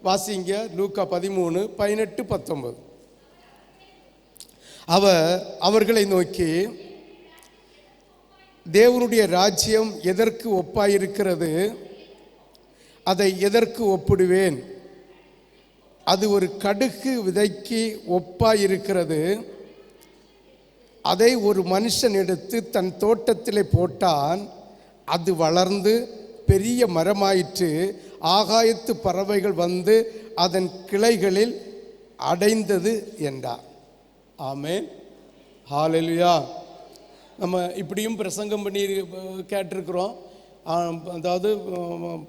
வாசிங்க லூக்கா 13:18-19. அவர்களை நோக்கி, தேவனுடைய ராஜ்யம் எதற்கு ஒப்பாயிருக்கிறது? அதை எதற்கு ஒப்பிடுவேன்? அது ஒரு கடுகு விதைக்கு ஒப்பாயிருக்கிறது. அதை ஒரு மனுஷன் எடுத்து தன் தோட்டத்திலே போட்டான். அது வளர்ந்து பெரிய மரமாயிற்று. ஆகாயத்து பறவைகள் வந்து அதன் கிளைகளில் அடைந்தது என்றார். ஆமென், ஹல்லேலூயா. நம்ம இப்படியும் பிரசங்கம் பண்ணி கேட்டிருக்கிறோம். அதாவது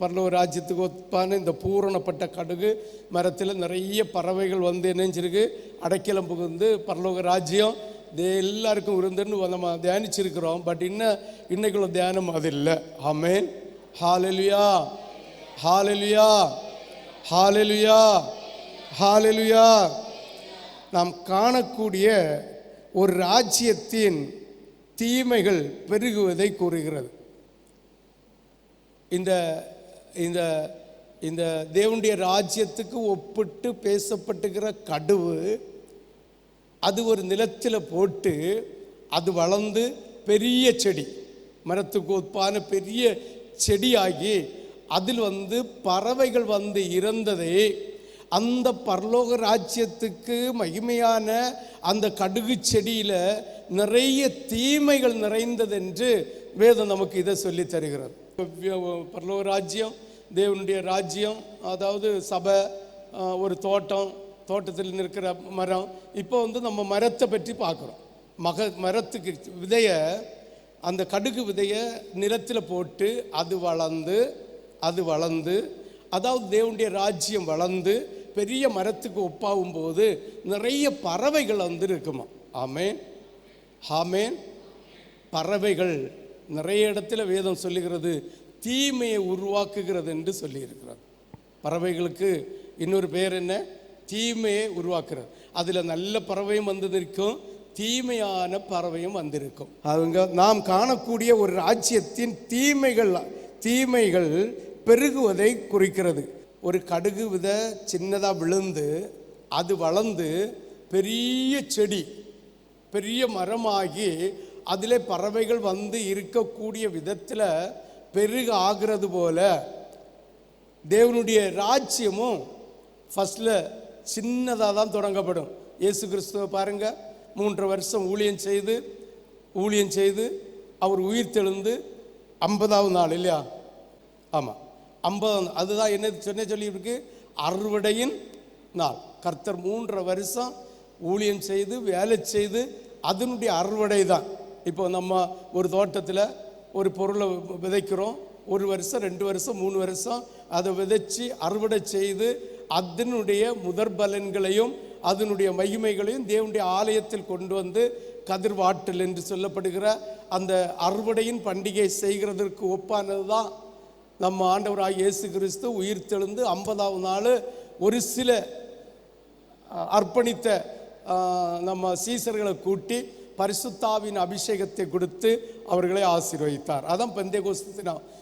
பரலோக ராஜ்யத்துக்கு ஒப்பான இந்த பூரணப்பட்ட கடுகு மரத்தில் நிறைய பறவைகள் வந்து என்னஞ்சிருக்கு, அடைக்கலம் புகுந்து பரலோக ராஜ்யம் எல்லாருக்கும் இருந்துன்னு நம்ம தியானிச்சிருக்கிறோம். பட் இன்னைக்குள்ள தியானம் அது இல்லை. ஆமென், ஹல்லேலூயா, ஹல்லேலூயா, ஹல்லேலூயா, ஹல்லேலூயா. நாம் காணக்கூடிய ஒரு ராஜ்யத்தின் தீமைகள் பெருகுவதை கூறுகிறது. இந்த இந்த இந்த தேவனுடைய ராஜ்யத்துக்கு ஒப்பிட்டு பேசப்பட்டுகிற கடுவு, அது ஒரு நிலத்தில் போட்டு அது வளர்ந்து பெரிய செடி, மரத்துக்கு ஒப்பான பெரிய செடியாகி அதில் வந்து பறவைகள் வந்து இறந்ததை, அந்த பரலோக ராஜ்யத்துக்கு மகிமையான அந்த கடுகு செடியில் நிறைய தீமைகள் நிறைந்தது என்று வேதம் நமக்கு இதை சொல்லி தருகிறது. பரலோக ராஜ்யம், தேவனுடைய ராஜ்யம், அதாவது சபை, ஒரு தோட்டத்தில் இருக்கிற மரம். இப்போ வந்து நம்ம மரத்தை பற்றி பார்க்குறோம். மரத்துக்கு விதையை, அந்த கடுகு விதையை நிலத்தில் போட்டு அது வளர்ந்து அதாவது தேவனுடைய ராஜ்யம் வளர்ந்து பெரிய மரத்துக்கு ஒப்பாகும் போது நிறைய பறவைகள் வந்து இருக்குமா. ஆமென், ஆமென். பறவைகள் நிறைய இடத்துல வேதம் சொல்லுகிறது தீமையை உருவாக்குகிறது என்று சொல்லியிருக்கிறது. பறவைகளுக்கு இன்னொரு பேர் என்ன? தீமையை உருவாக்குறது. அதில் நல்ல பறவையும் வந்திருக்கும், தீமையான பறவையும் வந்திருக்கும். அவங்க நாம் காணக்கூடிய ஒரு ராஜ்யத்தின் தீமைகள் பெருகுவதை குறிக்கிறது. ஒரு கடுகு விதை சின்னதாக விழுந்து அது வளர்ந்து பெரிய செடி, பெரிய மரமாகி அதிலே பறவைகள் வந்து இருக்கக்கூடிய விதத்தில் பெருக ஆகிறது போல தேவனுடைய ராஜ்யமும் ஃபஸ்ட்டில் சின்னதாக தான் தொடங்கப்படும். இயேசு கிறிஸ்துவை பாருங்கள், 3 வருஷம் ஊழியம் செய்து அவர் உயிர் தெழுந்து 50ஆவது நாள் இல்லையா? ஆமாம், 50. அதுதான் என்ன சொல்லியிருக்கு, அறுவடையின் நாள். கர்த்தர் 3 வருஷம் ஊழியம் செய்து வேலை செய்து அதனுடைய அறுவடை தான். இப்போ நம்ம ஒரு தோட்டத்தில் ஒரு பொருளை விதைக்கிறோம். 1 வருஷம் 2 வருஷம் 3 வருஷம் அதை விதைச்சி அறுவடை செய்து அதனுடைய முதற் பலன்களையும் அதனுடைய மகிமைகளையும் தேவனுடைய ஆலயத்தில் கொண்டு வந்து கதிர்வாட்டல் என்று சொல்லப்படுகிற அந்த அறுவடையின் பண்டிகை செய்கிறதற்கு ஒப்பானது தான் நம்ம ஆண்டவராகிய இயேசு கிறிஸ்து உயிர் தெழுந்து 50ஆவது நாள் ஒரு சில அர்ப்பணித்த நம்ம சீசர்களை கூட்டி பரிசுத்தாவின் அபிஷேகத்தை கொடுத்து அவர்களை ஆசீர்வதித்தார். அதான் பெந்தேகோஸ்து தினம்.